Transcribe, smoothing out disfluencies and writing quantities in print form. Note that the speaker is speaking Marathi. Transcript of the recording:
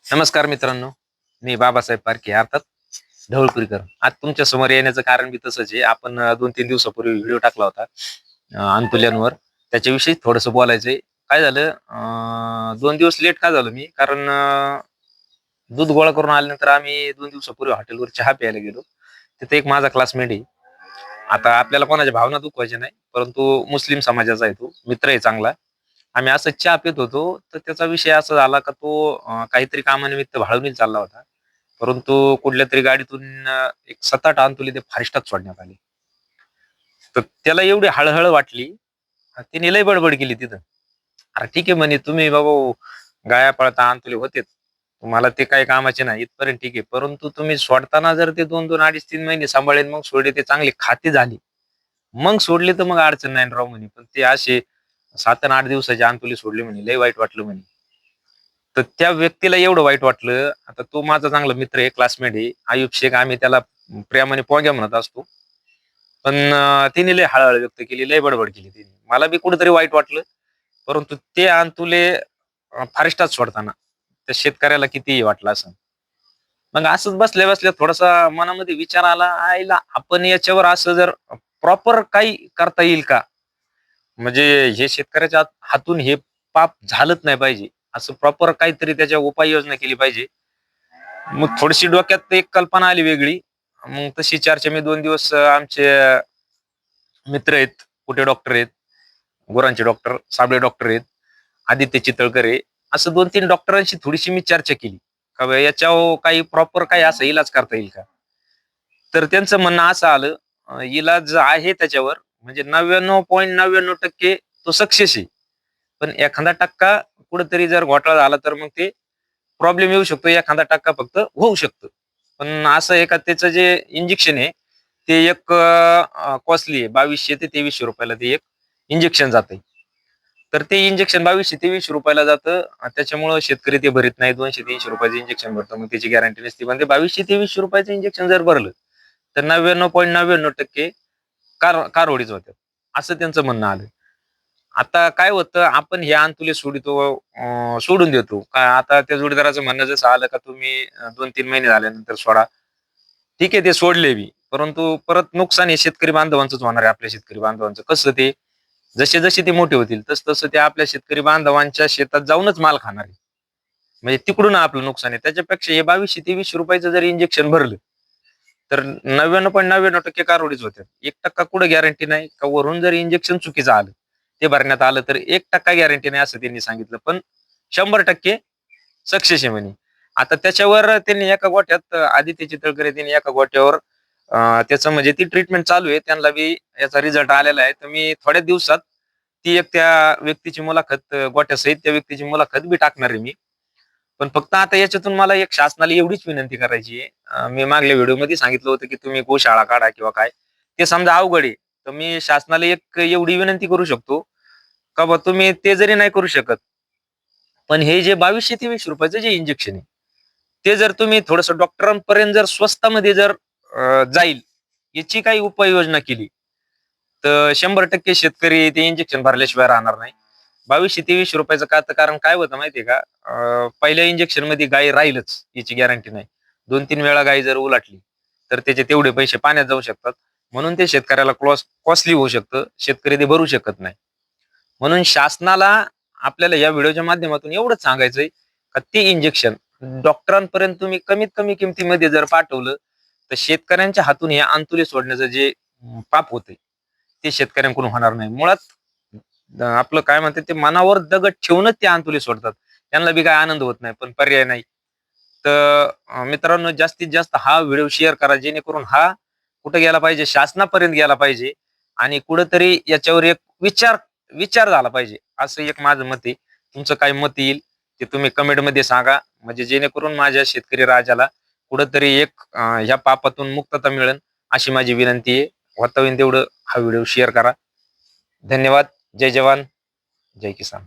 नमस्कार मित्रांनो, मी बाबासाहेब पारखे अर्थात ढवळपुरीकर. आज तुमच्या समोर येण्याचं कारण बी तसंच आहे. आपण 2-3 दिवसापूर्वी व्हिडिओ टाकला होता अंतुल्यांवर. त्याच्याविषयी थोडंसं बोलायचंय. काय झालं 2 दिवस लेट का झालो मी? कारण दूध गोळा करून आल्यानंतर आम्ही 2 दिवसापूर्वी हॉटेलवर चहा प्यायला गेलो. तिथे एक माझा क्लासमेट आहे. आता आपल्याला कोणाच्या भावना दुखवायच्या नाही, परंतु मुस्लिम समाजाचा आहे तो, मित्र आहे चांगला. आम्ही असंच चहा पित होतो, तर त्याचा विषय असा झाला का तो काहीतरी कामानिमित्त भाळवणीला चालला होता. परंतु कुठल्यातरी गाडीतून एक 7-8 अंतुली ते फारिस्टात सोडण्यात आले. तर त्याला एवढी हळहळ वाटली, त्याने लय बडबड केली तिथं. "अरे ठीक आहे," म्हणे, "तुम्ही बाबा गाया पळता अंतुले होतेच. तुम्हाला ते काही कामाचे नाही, इथपर्यंत ठीक आहे. परंतु तुम्ही सोडताना जर ते 2-2, 2.5-3 महिने सांभाळले मग सोडले, ते चांगले खाते झाले. मग सोडले तर मग अडचण नाही ना राव," म्हणे. "पण ते असे 7 आणि 8 दिवसाची अंतुली सोडली," म्हणे, "लय वाईट वाटलं," म्हणे. तर त्या व्यक्तीला एवढं वाईट वाटलं. आता तो माझा चांगला मित्र आहे, क्लासमेट आहे, आयुब शेख. आम्ही त्याला प्रेमाने पोंग्या म्हणत असतो. पण तिने लय हळहळ व्यक्त केली, लय बडबड केली तिने. मला बी कुठेतरी वाईट वाटलं. परंतु ते अंतुले फारिस्टात सोडताना त्या शेतकऱ्याला किती वाटलं असेल. मग असंच बसल्या-बसल्या थोडासा मनामध्ये विचार आला, आईला आपण याच्यावर असं जर प्रॉपर काही करता येईल का? म्हणजे हे शेतकऱ्याच्या हातून हे पाप झालंच नाही पाहिजे. असं प्रॉपर काहीतरी त्याच्या उपाययोजना केली पाहिजे. मग थोडीशी डोक्यात एक कल्पना आली वेगळी. मग तशी चर्चा मी 2 दिवस आमचे मित्र आहेत, कुठे डॉक्टर आहेत, गुरांचे डॉक्टर, साबळे डॉक्टर आहेत, आदित्य चितळकर आहे. असं 2-3 डॉक्टरांशी थोडीशी मी चर्चा केली. का बा याच्यावर काही प्रॉपर काही असा इलाज करता येईल का? तर त्यांचं म्हणणं असं आलं, इलाज आहे त्याच्यावर म्हणजे 99.99% तो सक्सेस आहे. पण एखादा टक्का कुठेतरी जर घोटाळा झाला तर मग ते प्रॉब्लेम येऊ शकतो. एखादा टक्का फक्त होऊ शकतं. पण असं आहे का त्याचं जे इंजेक्शन आहे, ते एक कॉस्टली आहे. ₹2200 ते ₹2300 ते एक इंजेक्शन जातंय. तर ते इंजेक्शन ₹2200 ते ₹2300 जातं. त्याच्यामुळं शेतकरी ते भरीत नाही. ₹200-300 इंजेक्शन भरतो. मग त्याची गॅरंटी नसते. पण ते ₹2200 ते ₹2300 इंजेक्शन जर भरलं, तर 99.99% कारवडीच होतात. असं त्यांचं म्हणणं आलं. आता काय होतं, आपण हे अंतुले सोडितो, सोडून देतो. का आता त्या जोडीदाराचं म्हणणं जसं आलं का तुम्ही 2-3 महिने झाल्यानंतर सोडा. ठीक आहे, ते सोडले मी. परंतु परत नुकसान हे शेतकरी बांधवांचंच होणार आहे, आपल्या शेतकरी बांधवांचं. कसं ते जसे-जसे ते मोठे होतील, तसं-तसं ते आपल्या शेतकरी बांधवांच्या शेतात जाऊनच माल खाणार आहे. म्हणजे तिकडून आपलं नुकसान आहे. त्याच्यापेक्षा हे ₹2200-2300 जर इंजेक्शन भरलं, तर 99.99% कारवडीच होतात. 1% कुठं गॅरंटी नाही का वरून जर इंजेक्शन चुकीचं आलं, ते भरण्यात आलं तर 1% गॅरंटी नाही असं त्यांनी सांगितलं. पण 100% सक्सेस आहे म्हणे. आता त्याच्यावर त्यांनी एका गोठ्यात आदित्य चितळकर त्यांनी एका गोठ्यावर त्याचं म्हणजे ती ट्रीटमेंट चालू आहे. त्यांना बी याचा रिझल्ट आलेला आहे. तर मी थोड्याच दिवसात ती एक त्या व्यक्तीची मुलाखत गोठ्यासहित त्या व्यक्तीची मुलाखत बी टाकणार आहे मी. पण फक्त आता याच्यातून मला एक शासनाला एवढीच विनंती करायची आहे. मी मागल्या व्हिडिओमध्ये सांगितलं होतं, की तुम्ही गोशाळा काढा किंवा काय. ते समजा अवघड आहे. तर मी शासनाला एक एवढी विनंती करू शकतो, का बा तुम्ही ते जरी नाही करू शकत, पण हे जे ₹2200-2300 जे इंजेक्शन आहे, ते जर तुम्ही थोडंसं डॉक्टरांपर्यंत जर स्वस्तामध्ये जर जाईल, याची काही उपाययोजना केली, तर 100% शेतकरी ते इंजेक्शन भरल्याशिवाय राहणार नाही. ₹2200-2300 का? तर कारण काय होतं माहिती का? पहिल्या इंजेक्शनमध्ये गाय राहीलच, याची गॅरंटी नाही. 2-3 वेळा गाय जर उलटली, तर त्याचे तेवढे पैसे पाण्यात जाऊ शकतात. म्हणून ते शेतकऱ्याला कॉस्टली होऊ शकतं. शेतकरी ते भरू शकत नाही. म्हणून शासनाला आपल्याला या व्हिडिओच्या माध्यमातून एवढंच सांगायचंय, का ते इंजेक्शन डॉक्टरांपर्यंत तुम्ही कमीत कमी किमतीमध्ये जर पाठवलं, तर शेतकऱ्यांच्या हातून हे अंतुले सोडण्याचं जे पाप होतंय, ते शेतकऱ्यांकडून होणार नाही. मुळात आपलं काय म्हणतात ते मनावर दगड ठेवूनच ते अंतुले सोडतात. त्यांना बी काही आनंद होत नाही, पण पर्याय नाही. तर मित्रांनो जास्तीत जास्त हा व्हिडिओ शेअर करा, जेणेकरून हा कुठे गेला पाहिजे, शासनापर्यंत गेला पाहिजे आणि कुठेतरी याच्यावर एक विचार विचार झाला पाहिजे. असं एक माझं मत आहे. तुमचं काय मत येईल ते तुम्ही कमेंटमध्ये सांगा. म्हणजे जेणेकरून माझ्या शेतकरी राजाला कुठेतरी एक ह्या पापातून मुक्तता मिळेल, अशी माझी विनंती आहे. होता होईल तेवढं हा व्हिडिओ शेअर करा. धन्यवाद. जय जवान, जय किसान.